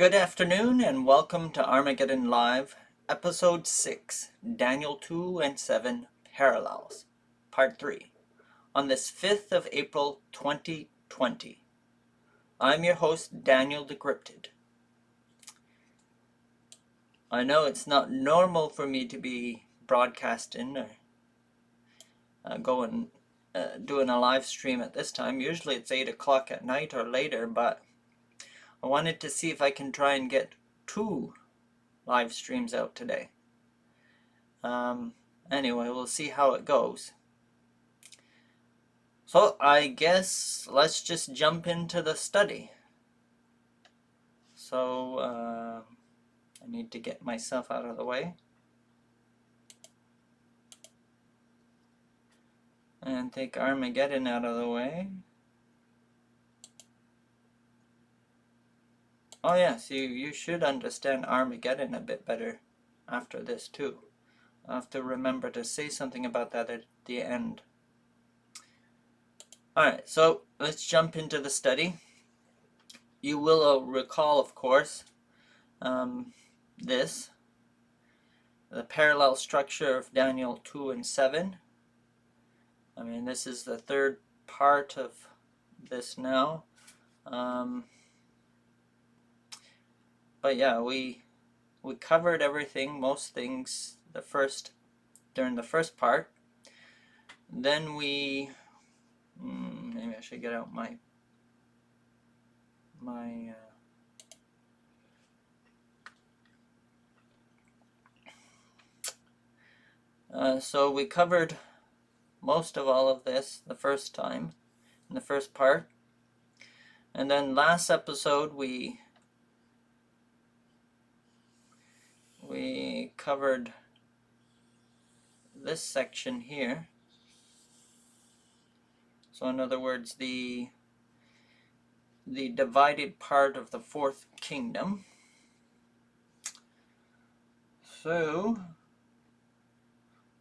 Good afternoon and welcome to Armageddon Live, Episode 6, Daniel 2 and 7 Parallels, Part 3, on this 5th of April 2020. I'm your host, Daniel Decrypted. I know it's not normal for me to be broadcasting or doing a live stream at this time. Usually it's 8 o'clock at night or later, but I wanted to see if I can try and get 2 live streams out today. Anyway, we'll see how it goes. So I guess let's just jump into the study. So I need to get myself out of the way. And take Armageddon out of the way. Oh yes, you should understand Armageddon a bit better after this too. I'll have to remember to say something about that at the end. Alright, so let's jump into the study. You will recall, of course, the parallel structure of Daniel 2 and 7. I mean, this is the third part of this now. But yeah, we covered everything, most things, during the first part. Then maybe I should get out my so we covered most of all of this the first time, in the first part. And then last episode we covered this section here. So in other words, the divided part of the fourth kingdom. So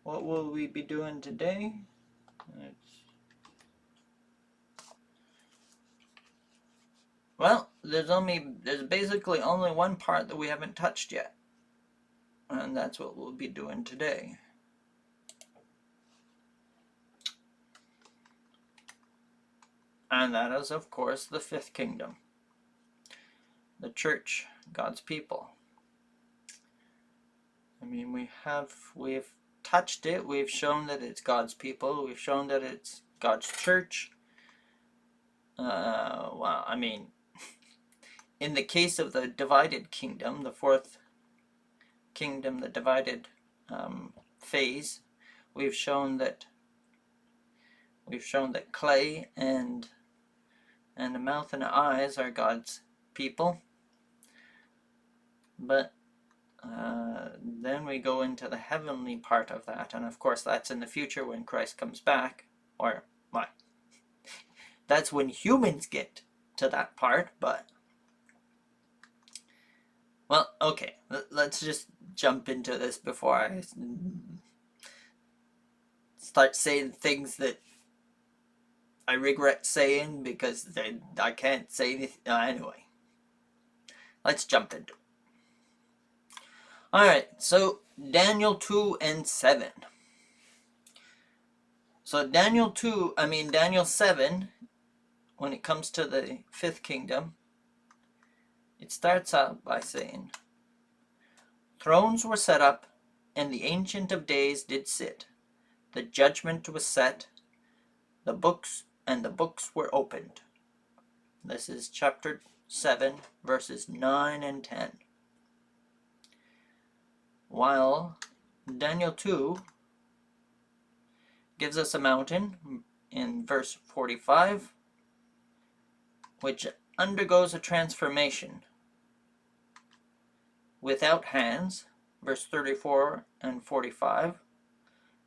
what will we be doing today? Well, there's basically only one part that we haven't touched yet. And that's what we'll be doing today. And that is, of course, the fifth kingdom. The church, God's people. I mean, we've touched it. We've shown that it's God's people. We've shown that it's God's church. Well, I mean, in the case of the divided kingdom, the fourth kingdom, the divided phase, we've shown that clay and the mouth and the eyes are God's people. But then we go into the heavenly part of that, and of course that's in the future when Christ comes back, or well, that's when humans get to that part. But well, okay, let's just jump into this before I start saying things that I regret saying, because I can't say anything. Anyway, let's jump into it. Alright, so Daniel 2 and 7. So Daniel 7, when it comes to the fifth kingdom, it starts out by saying, "Thrones were set up, and the Ancient of Days did sit. The judgment was set, the books were opened." This is chapter 7, verses 9 and 10. While Daniel 2 gives us a mountain in verse 45, which undergoes a transformation without hands, verse 34 and 45,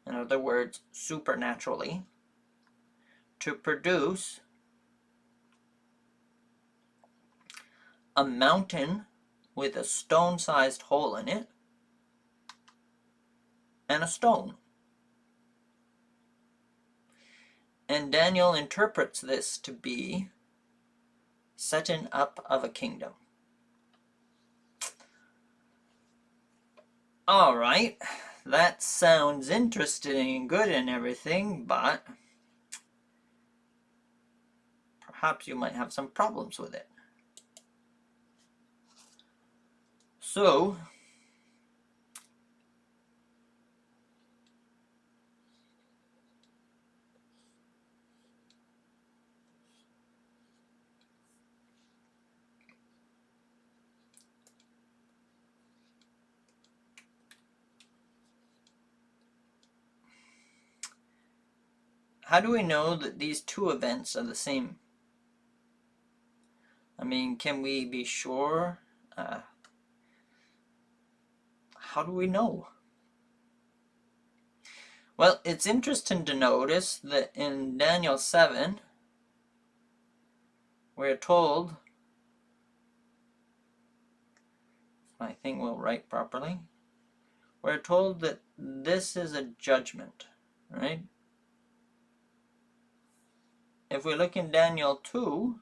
in other words, supernaturally, to produce a mountain with a stone-sized hole in it, and a stone. And Daniel interprets this to be setting up of a kingdom. All right, that sounds interesting and good and everything, but perhaps you might have some problems with it. So, how do we know that these two events are the same? I mean, can we be sure? How do we know? Well, it's interesting to notice that in Daniel 7, we're told, I think we'll write properly, we're told that this is a judgment, right? If we look in Daniel 2,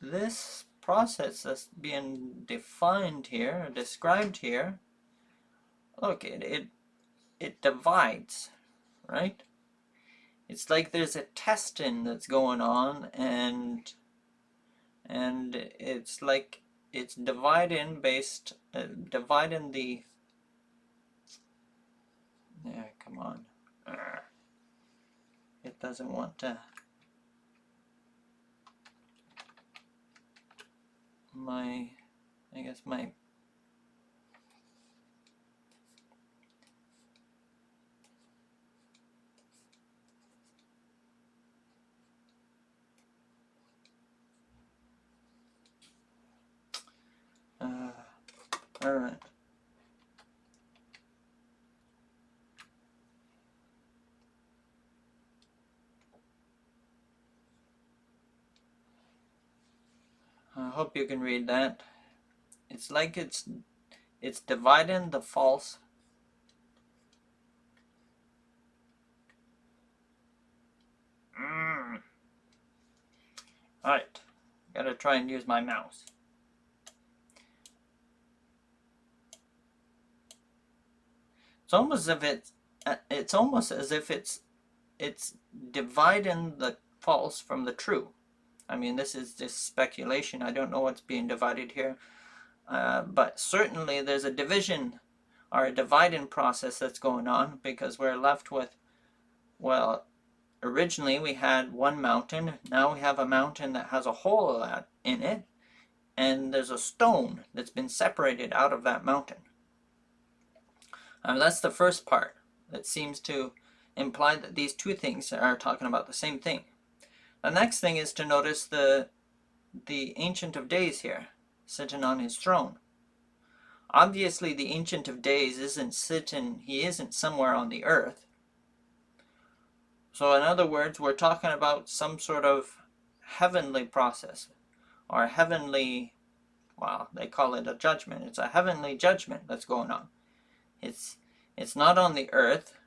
this process that's being defined here, described here, look, it divides, right? It's like there's a testing that's going on, and it's like it's dividing dividing the, yeah, come on, it doesn't want to, I guess my, all right. I hope you can read that. It's like it's dividing the false. Alright, gotta try and use my mouse. It's almost as if it's dividing the false from the true. I mean, this is just speculation. I don't know what's being divided here, but certainly there's a division or a dividing process that's going on, because we're left with, well, originally we had one mountain, now we have a mountain that has a hole of that in it, and there's a stone that's been separated out of that mountain. That's the first part that seems to imply that these two things are talking about the same thing. The next thing is to notice the Ancient of Days here, sitting on his throne. Obviously, the Ancient of Days he isn't somewhere on the earth. So in other words, we're talking about some sort of heavenly process, or heavenly, well, they call it a judgment. It's a heavenly judgment that's going on. It's not on the earth,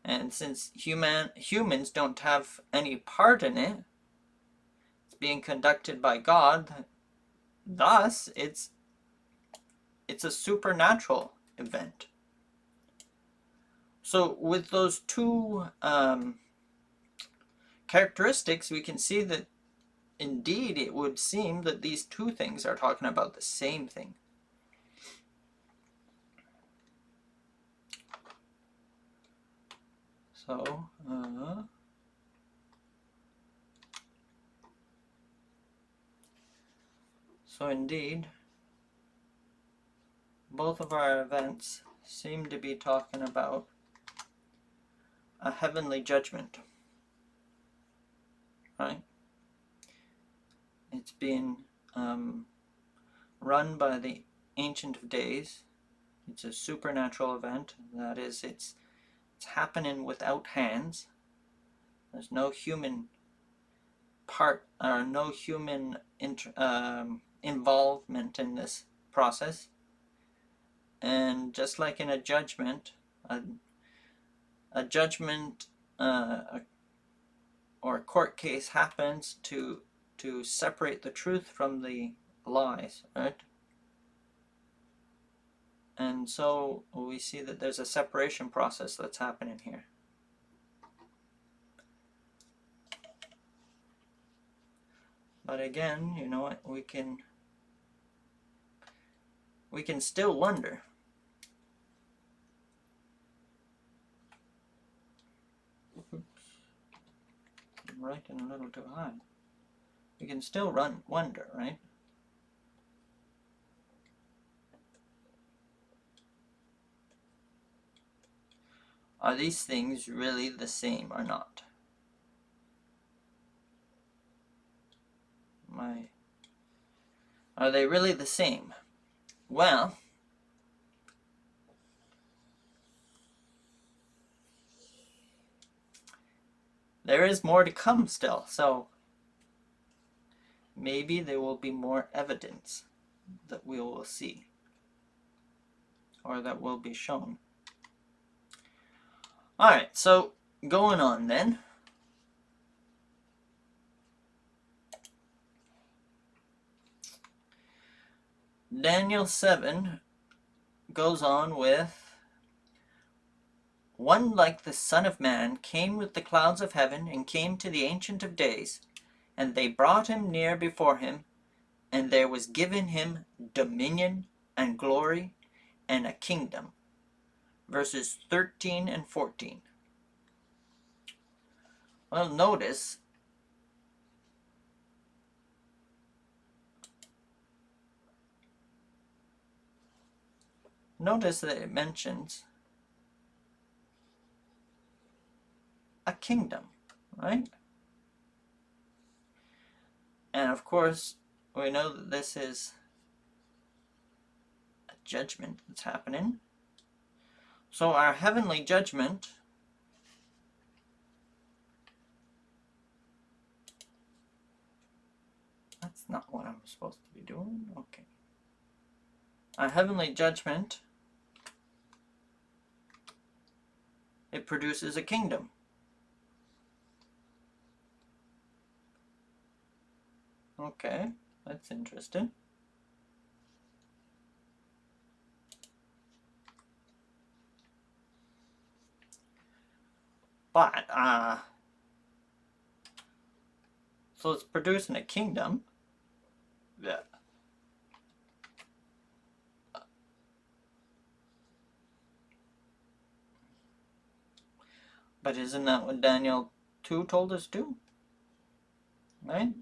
and since humans don't have any part in it, it's being conducted by God. Thus, it's a supernatural event. So with those two characteristics, we can see that indeed it would seem that these two things are talking about the same thing. So, indeed, both of our events seem to be talking about a heavenly judgment, right? It's being run by the Ancient of Days. It's a supernatural event. That is, it's happening without hands. There's no human part or no human involvement in this process. And just like in a judgment, a judgment or a court case happens to to separate the truth from the lies, right? And so we see that there's a separation process that's happening here. But again, you know what, we can still wonder. Oops. I'm writing a little too high. We can still wonder, right? Are these things really the same or not? Are they really the same? Well, there is more to come still, so maybe there will be more evidence that we will see, or that will be shown. Alright, so going on then. Daniel 7 goes on with, "One like the Son of Man came with the clouds of heaven, and came to the Ancient of Days, and they brought him near before him, and there was given him dominion and glory and a kingdom." Verses 13 and 14. Well, notice that it mentions a kingdom, right? And of course, we know that this is a judgment that's happening. So our heavenly judgment that's not what I'm supposed to be doing. Okay. Our heavenly judgment, it produces a kingdom. Okay, that's interesting. But, so it's producing a kingdom. Yeah. But isn't that what Daniel 2 told us to? Right?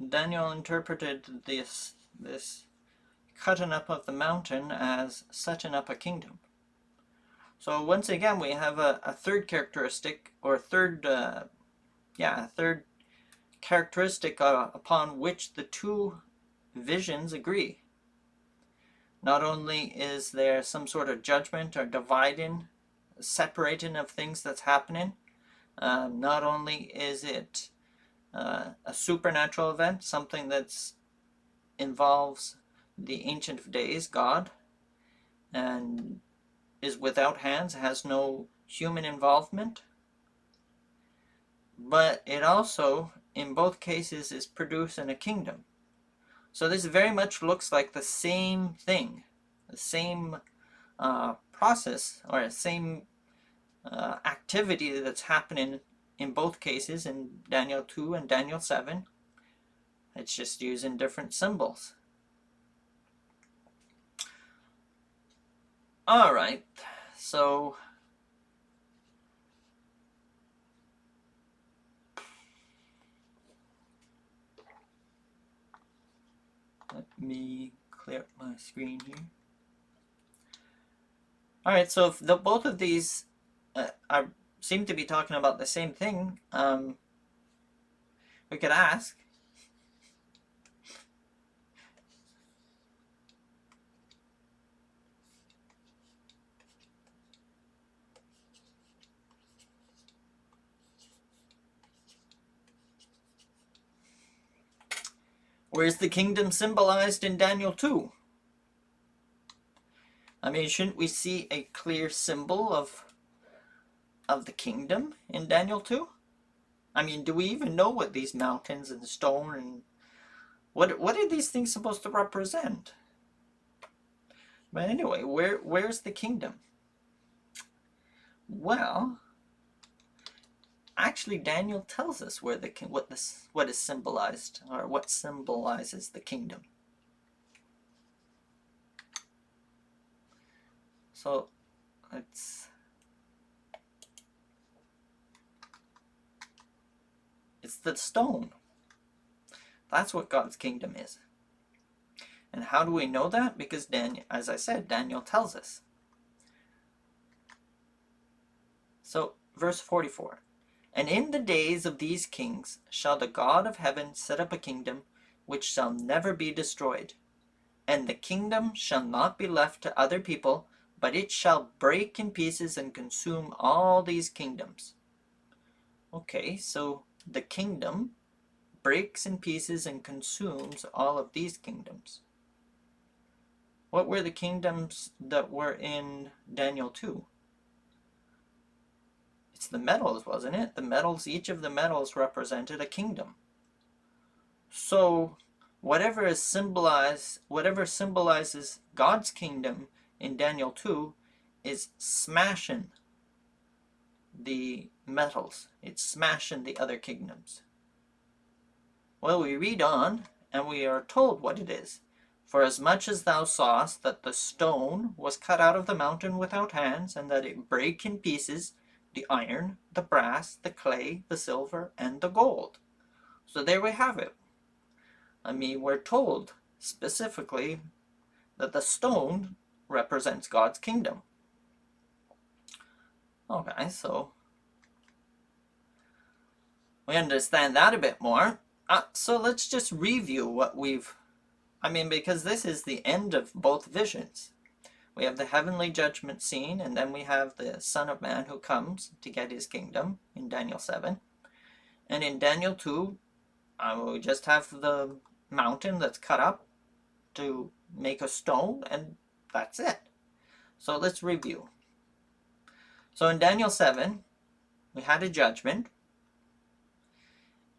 Daniel interpreted this cutting up of the mountain as setting up a kingdom. So once again, we have a third characteristic, or third characteristic upon which the two visions agree. Not only is there some sort of judgment or dividing, separating of things that's happening, not only is it a supernatural event, something that's involves the Ancient of Days, God, and is without hands, has no human involvement, but it also, in both cases, is producing a kingdom. So this very much looks like the same thing, the same process, or the same activity that's happening in both cases, in Daniel 2 and Daniel 7. It's just using different symbols. Alright, so let me clear up my screen here. Alright, so if both of these seem to be talking about the same thing, we could ask, where's the kingdom symbolized in Daniel 2? I mean, shouldn't we see a clear symbol of the kingdom in Daniel 2? I mean, do we even know what these mountains and stone and what are these things supposed to represent? But anyway, where's the kingdom? Well, actually, Daniel tells us where what is symbolized, or what symbolizes the kingdom. So it's the stone. That's what God's kingdom is. And how do we know that? Because Daniel, as I said, Daniel tells us. So, verse 44. And in the days of these kings shall the God of heaven set up a kingdom which shall never be destroyed. And the kingdom shall not be left to other people, but it shall break in pieces and consume all these kingdoms. Okay, so the kingdom breaks in pieces and consumes all of these kingdoms. What were the kingdoms that were in Daniel 2? It's the metals, wasn't it? The metals, each of the metals represented a kingdom. So whatever symbolizes God's kingdom in Daniel 2 is smashing the metals. It's smashing the other kingdoms. Well, we read on, and we are told what it is. For as much as thou sawest that the stone was cut out of the mountain without hands, and that it brake in pieces the iron, the brass, the clay, the silver, and the gold. So there we have it. I mean, we're told specifically that the stone represents God's kingdom. Okay, so we understand that a bit more. So let's just review what because this is the end of both visions. We have the heavenly judgment scene, and then we have the Son of Man who comes to get his kingdom in Daniel 7. And in Daniel 2, we just have the mountain that's cut up to make a stone, and that's it. So let's review. So in Daniel 7, we had a judgment,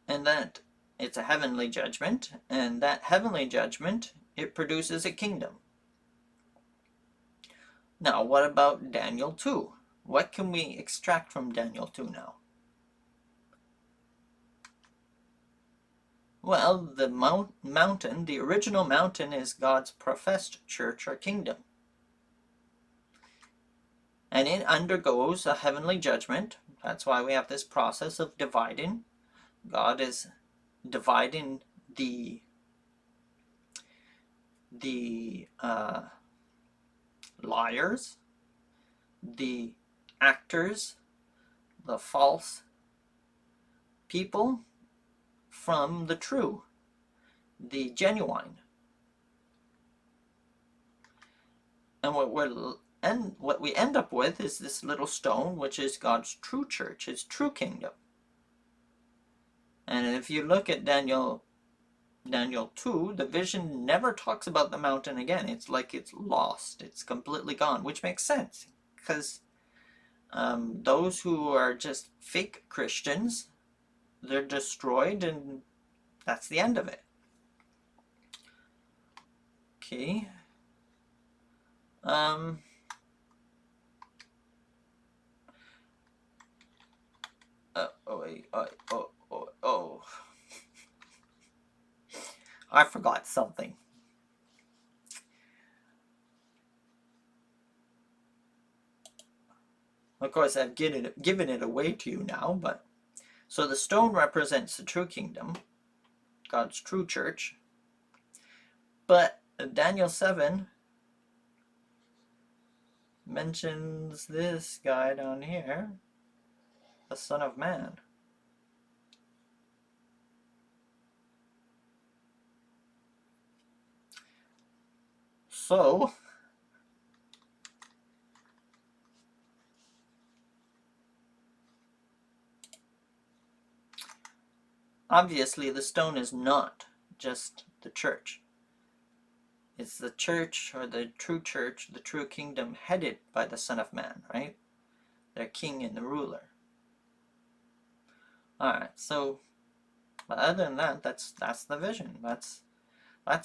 and that it's a heavenly judgment, and that heavenly judgment, it produces a kingdom. Now, what about Daniel 2? What can we extract from Daniel 2 now? Well, the mountain, the original mountain, is God's professed church or kingdom. And it undergoes a heavenly judgment. That's why we have this process of dividing. God is dividing the liars, the actors, the false people from the true, the genuine. And what we end up with is this little stone, which is God's true church, his true kingdom. And if you look at Daniel 2, the vision never talks about the mountain again. It's like it's lost. It's completely gone, which makes sense, because those who are just fake Christians, they're destroyed, and that's the end of it. Okay. I forgot something. Of course, I've given it away to you now, but so the stone represents the true kingdom, God's true church. But Daniel 7 mentions this guy down here, the Son of Man. So obviously the stone is not just the church. It's the church, or the true church, the true kingdom, headed by the Son of Man, right? Their king and the ruler. Alright, so but other than that, that's the vision. That's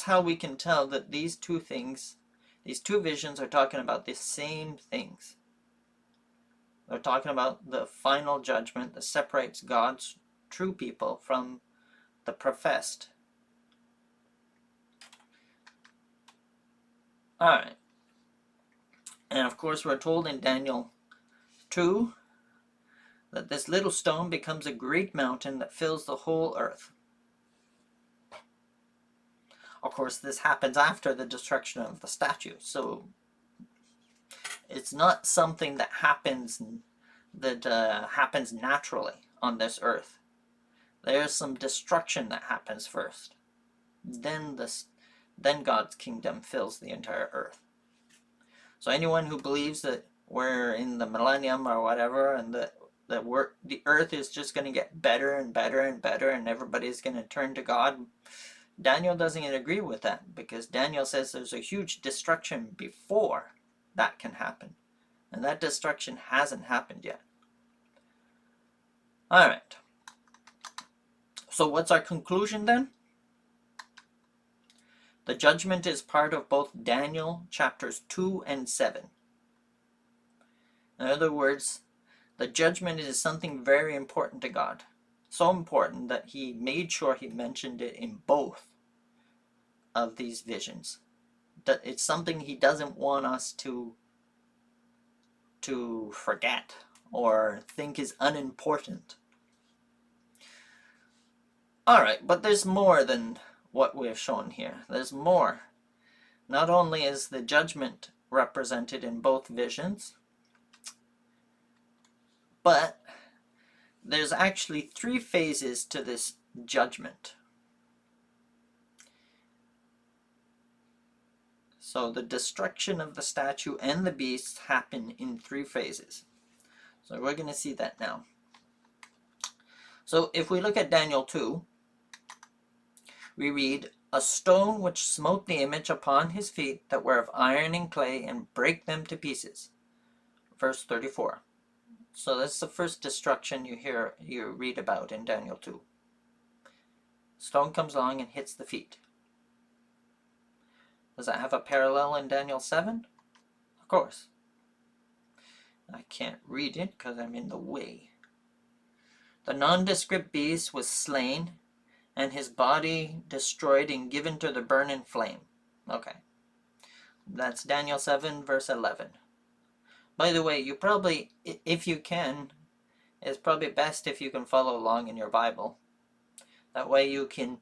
how we can tell that these two things, these two visions are talking about the same things. They're talking about the final judgment that separates God's true people from the professed. Alright. And of course we're told in Daniel 2 that this little stone becomes a great mountain that fills the whole earth. Of course, this happens after the destruction of the statue, so it's not something that happens naturally on this earth. There's some destruction that happens first. Then God's kingdom fills the entire earth. So anyone who believes that we're in the millennium or whatever, and that the earth is just going to get better and better and better, and everybody's going to turn to God, Daniel doesn't agree with that, because Daniel says there's a huge destruction before that can happen, and that destruction hasn't happened yet. All right. So what's our conclusion then? The judgment is part of both Daniel chapters 2 and 7. In other words, the judgment is something very important to God. So important that he made sure he mentioned it in both of these visions. That it's something he doesn't want us to forget or think is unimportant. Alright, but there's more than what we've shown here. There's more. Not only is the judgment represented in both visions, but there's actually 3 phases to this judgment. So the destruction of the statue and the beast happen in 3 phases. So we're going to see that now. So if we look at Daniel 2, we read, "A stone which smote the image upon his feet that were of iron and clay, and brake them to pieces." Verse 34. So that's the first destruction you read about in Daniel 2. Stone comes along and hits the feet. Does that have a parallel in Daniel 7? Of course. I can't read it because I'm in the way. "The nondescript beast was slain, and his body destroyed and given to the burning flame." Okay. That's Daniel 7, verse 11. By the way, you probably, if you can, it's probably best if you can follow along in your Bible. That way you can,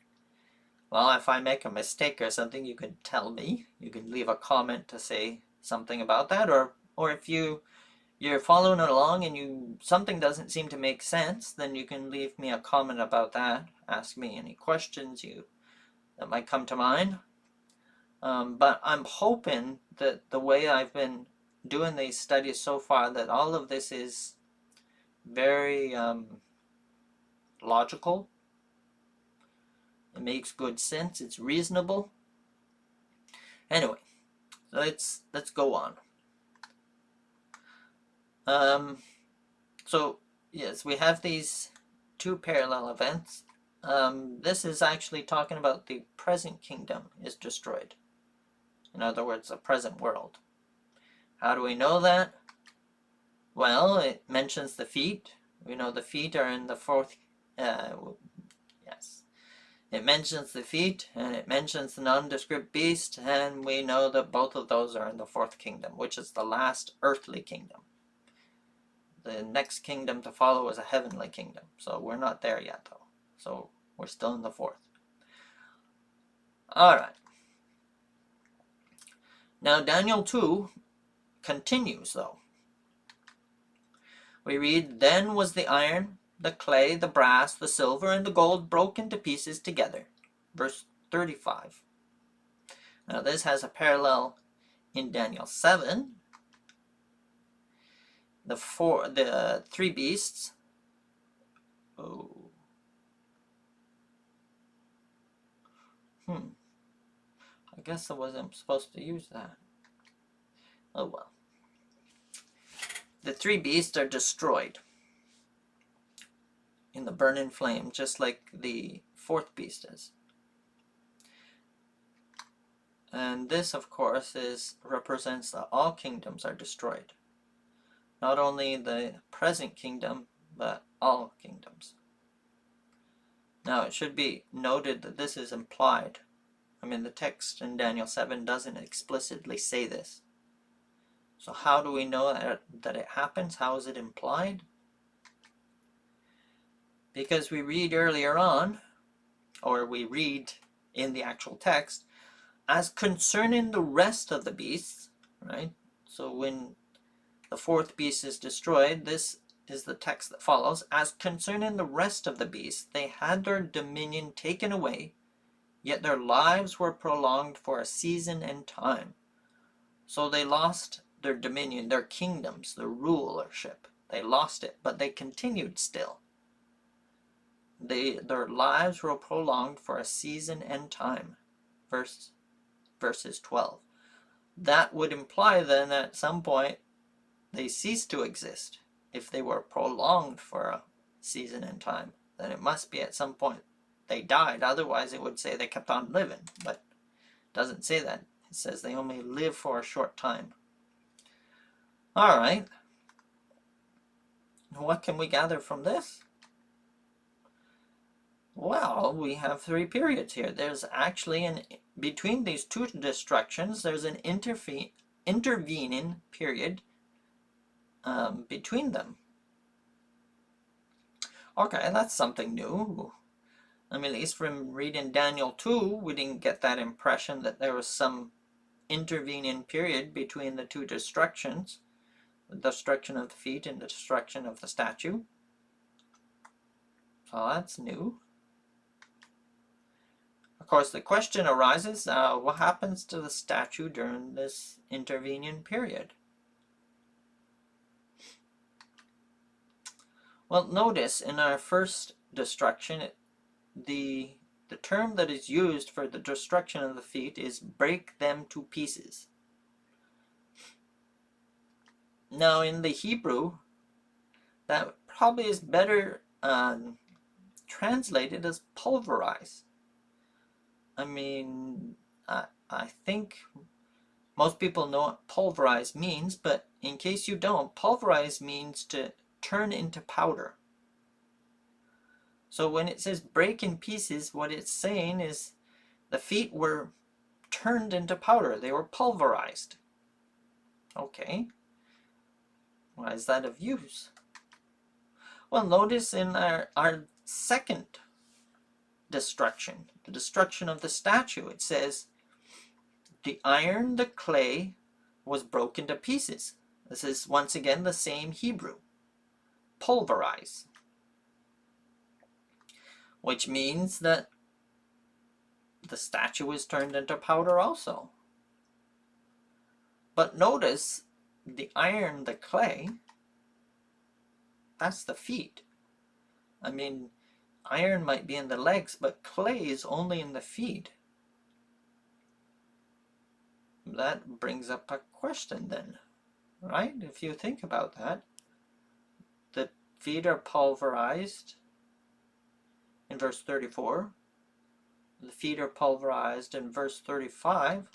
well, if I make a mistake or something, you can tell me. You can leave a comment to say something about that, or if you're following along and something doesn't seem to make sense, then you can leave me a comment about that. Ask me any questions that might come to mind. But I'm hoping that the way I've been doing these studies so far, that all of this is very logical. It makes good sense. It's reasonable. Anyway, let's go on. So yes, we have these 2 parallel events. This is actually talking about the present kingdom is destroyed. In other words, the present world. How do we know that? Well, it mentions the feet. We know the feet are in the 4th. Yes. It mentions the feet, and it mentions the nondescript beast, and we know that both of those are in the 4th kingdom, which is the last earthly kingdom. The next kingdom to follow is a heavenly kingdom. So we're not there yet, though. So we're still in the 4th. Alright. Now Daniel 2 continues, though. We read, "Then was the iron, the clay, the brass, the silver, and the gold broken to pieces together." Verse 35. Now this has a parallel in Daniel 7. The 3 beasts. Oh. I guess I wasn't supposed to use that. Oh well. The 3 beasts are destroyed. in the burning flame, just like the fourth beast is. And this, of course, represents that all kingdoms are destroyed. Not only the present kingdom, but all kingdoms. Now, it should be noted that this is implied. I mean, the text in Daniel 7 doesn't explicitly say this. So how do we know that it happens? How is it implied? Because we read earlier on, or we read in the actual text, as concerning the rest of the beasts, right? So when the fourth beast is destroyed, this is the text that follows. As concerning the rest of the beasts, they had their dominion taken away, yet their lives were prolonged for a season and time. So they lost their dominion, their kingdoms, their rulership. They lost it, but they continued still. Their lives were prolonged for a season and time. Verses 12. That would imply then that at some point they ceased to exist. If they were prolonged for a season and time, then it must be at some point they died. Otherwise it would say they kept on living, but it doesn't say that. It says they only live for a short time. All right. What can we gather from this? Well, we have 3 periods here. There's actually between these 2 destructions, there's an intervening period between them. Okay, that's something new. I mean, at least from reading Daniel 2, we didn't get that impression that there was some intervening period between the 2 destructions. The destruction of the feet and the destruction of the statue. So that's new. Of course, the question arises, what happens to the statue during this intervening period? Well, notice in our first destruction, the term that is used for the destruction of the feet is break them to pieces. Now, in the Hebrew, that probably is better translated as pulverize. I mean, I think most people know what pulverize means, but in case you don't, pulverize means to turn into powder. So when it says break in pieces, what it's saying is the feet were turned into powder. They were pulverized. Okay. Why is that of use? Well, notice in our second destruction, the destruction of the statue, it says the iron, the clay was broken to pieces. This is once again the same Hebrew. Pulverize. Which means that the statue was turned into powder also. But notice the iron, the clay, that's the feet. I mean, iron might be in the legs, but clay is only in the feet. That brings up a question then, right? If you think about that, the feet are pulverized in verse 34. The feet are pulverized in verse 35.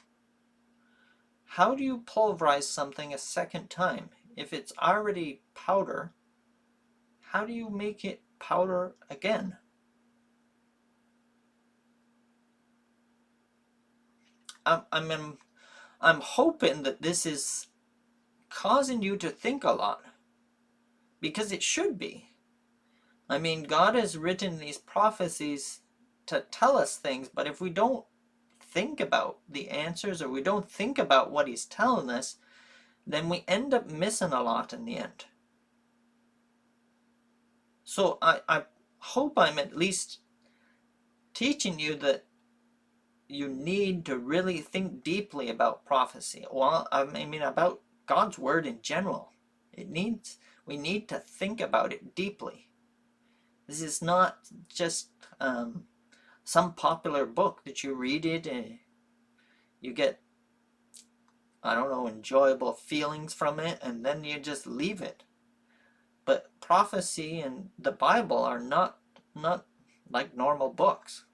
How do you pulverize something a second time? If it's already powder, how do you make it powder again? I'm hoping that this is causing you to think a lot, because it should be. I mean, God has written these prophecies to tell us things, but if we don't think about the answers, or we don't think about what he's telling us, then we end up missing a lot in the end. So I hope I'm at least teaching you that you need to really think deeply about prophecy. Well, I mean about God's word in general. We need to think about it deeply. This is not just some popular book that you read it and you get, I don't know, enjoyable feelings from it, and then you just leave it. But prophecy and the Bible are not like normal books.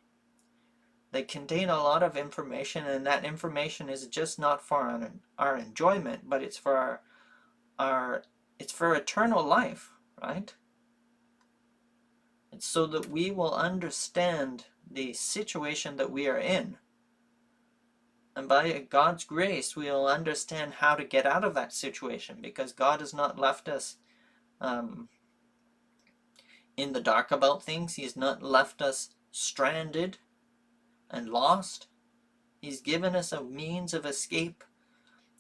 They contain a lot of information, and that information is just not for our enjoyment, but it's for it's for eternal life, right? It's so that we will understand the situation that we are in. And by God's grace, we will understand how to get out of that situation, because God has not left us in the dark about things. He's not left us stranded and lost. He's given us a means of escaping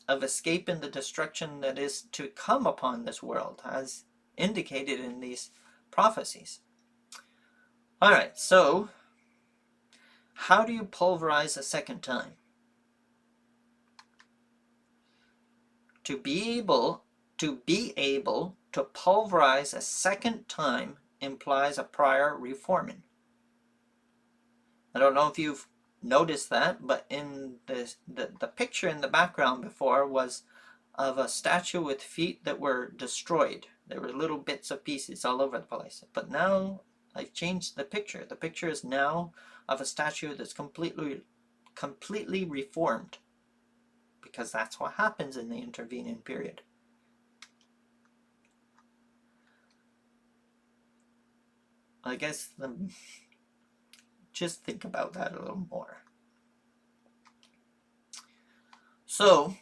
the destruction that is to come upon this world, as indicated in these prophecies. All right, so how do you pulverize a second time? To be able to pulverize a second time implies a prior reforming. I don't know if you've noticed that, but in the picture in the background before was of a statue with feet that were destroyed. There were little bits of pieces all over the place. But now I've changed the picture. The picture is now of a statue that's completely reformed, because that's what happens in the intervening period. I guess just think about that a little more. So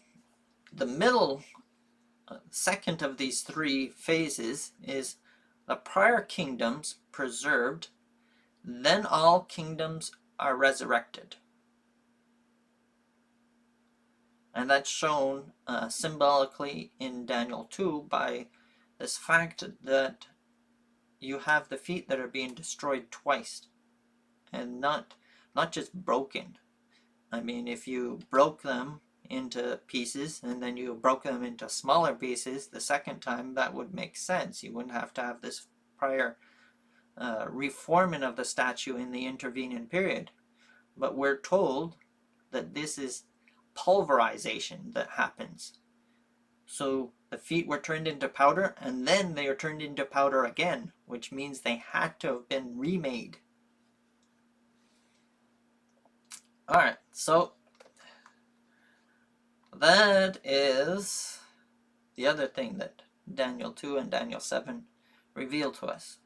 the middle second of these three phases is the prior kingdoms preserved, then all kingdoms are resurrected. And that's shown symbolically in Daniel 2 by this fact that you have the feet that are being destroyed twice, and not just broken. I mean, if you broke them into pieces and then you broke them into smaller pieces the second time, that would make sense. You wouldn't have to have this prior reforming of the statue in the intervening period. But we're told that this is pulverization that happens. So the feet were turned into powder, and then they are turned into powder again, which means they had to have been remade. Alright, so that is the other thing that Daniel 2 and Daniel 7 reveal to us.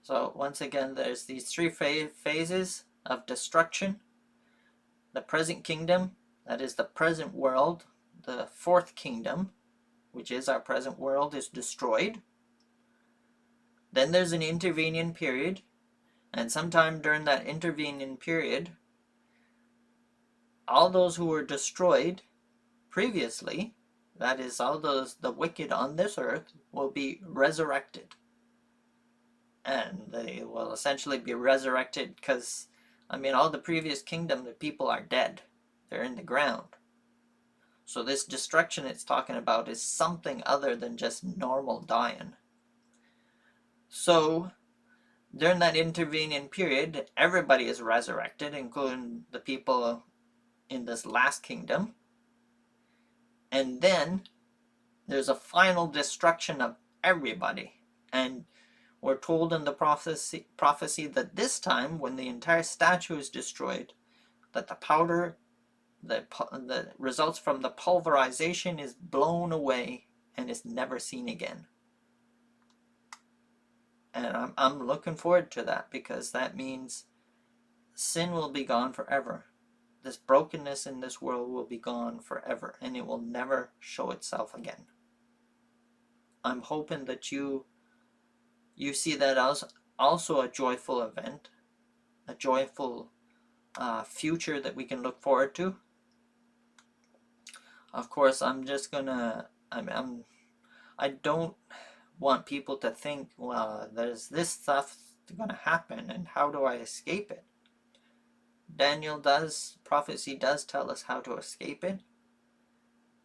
So once again, there's these three phases of destruction. The present kingdom, that is the present world, the fourth kingdom, which is our present world, is destroyed. Then there's an intervening period, and sometime during that intervening period, all those who were destroyed previously, that is, all the wicked on this earth, will be resurrected. And they will essentially be resurrected because, I mean, all the previous kingdom, the people are dead. They're in the ground. So this destruction it's talking about is something other than just normal dying. So during that intervening period, everybody is resurrected, including the people in this last kingdom. And then there's a final destruction of everybody. And we're told in the prophecy that this time, when the entire statue is destroyed, that the powder that results from the pulverization is blown away and is never seen again. And I'm looking forward to that, because that means sin will be gone forever. This brokenness in this world will be gone forever, and it will never show itself again. I'm hoping that you see that as also a joyful event, a joyful future that we can look forward to. Of course, I don't want people to think, well, there's this stuff going to happen, and how do I escape it? Prophecy does tell us how to escape it,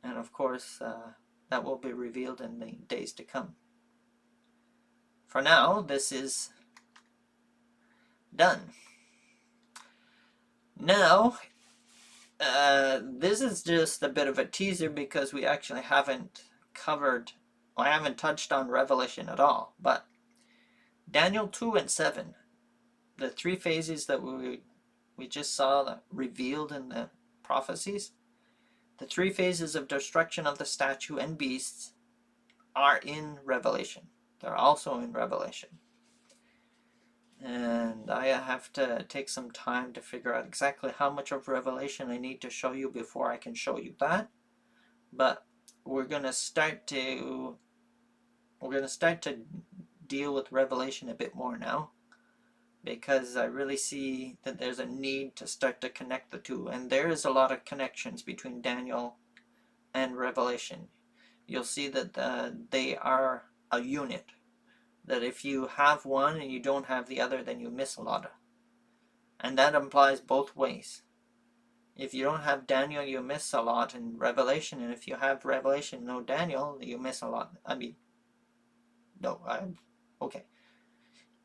and of course, that will be revealed in the days to come. For now, this is done. Now, this is just a bit of a teaser, because we actually haven't covered I haven't touched on Revelation at all, but Daniel 2 and 7, the three phases that we just saw that revealed in the prophecies, the three phases of destruction of the statue and beasts are in Revelation. They're also in Revelation. And I have to take some time to figure out exactly how much of Revelation I need to show you before I can show you that. But we're going to start to deal with Revelation a bit more now, because I really see that there's a need to start to connect the two, and there is a lot of connections between Daniel and Revelation. You'll see that they are a unit, that if you have one and you don't have the other, then you miss a lot. And that implies both ways. If you don't have Daniel, you miss a lot in Revelation, and if you have Revelation, no Daniel, you miss a lot. Okay.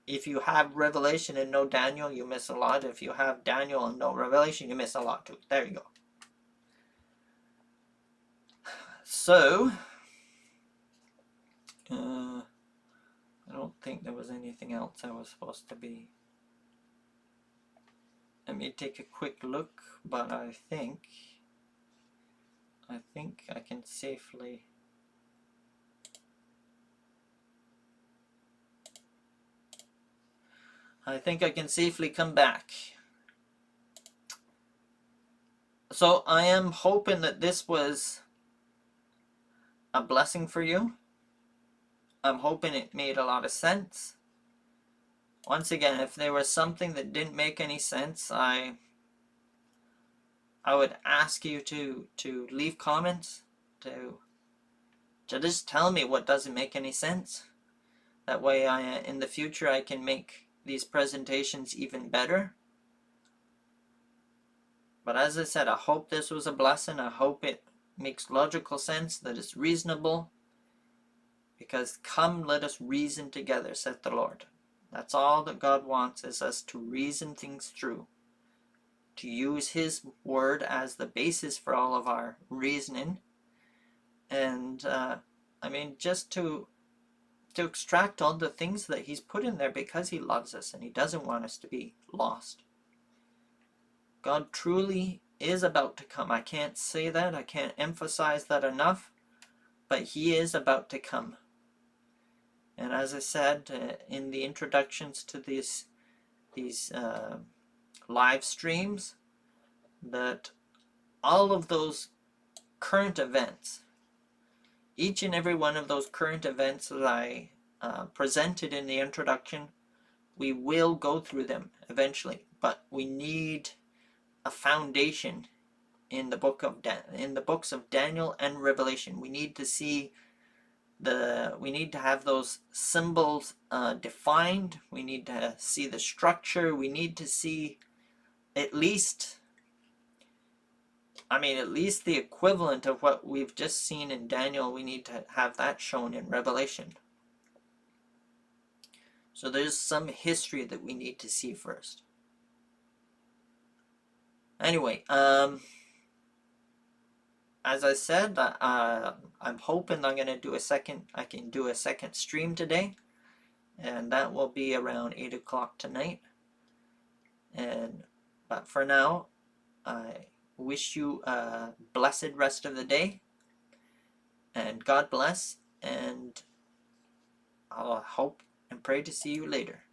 If you have Revelation and no Daniel, you miss a lot. If you have Daniel and no Revelation, you miss a lot too. There you go. So, I don't think there was anything else I was supposed to be. Let me take a quick look, but I think I can safely. I think I can safely come back. So I am hoping that this was a blessing for you. I'm hoping it made a lot of sense. Once again, if there was something that didn't make any sense, I would ask you to leave comments, to just tell me what doesn't make any sense. That way in the future I can make these presentations even better. But as I said, I hope this was a blessing. I hope it makes logical sense, that it's reasonable. Because come, let us reason together, saith the Lord. That's all that God wants, is us to reason things through. To use His word as the basis for all of our reasoning. And, just to extract all the things that He's put in there, because He loves us and He doesn't want us to be lost. God truly is about to come. I can't say that. I can't emphasize that enough. But He is about to come. And as I said in the introductions to these live streams, that all of those current events, each and every one of those current events that I presented in the introduction, we will go through them eventually. But we need a foundation in the books of Daniel and Revelation. We need to see we need to have those symbols defined. We need to see the structure. We need to see at least the equivalent of what we've just seen in Daniel. We need to have that shown in Revelation. So there's some history that we need to see first. Anyway, as I said, I'm hoping I can do a second stream today, and that will be around 8 o'clock tonight. But for now, I wish you a blessed rest of the day, and God bless, and I'll hope and pray to see you later.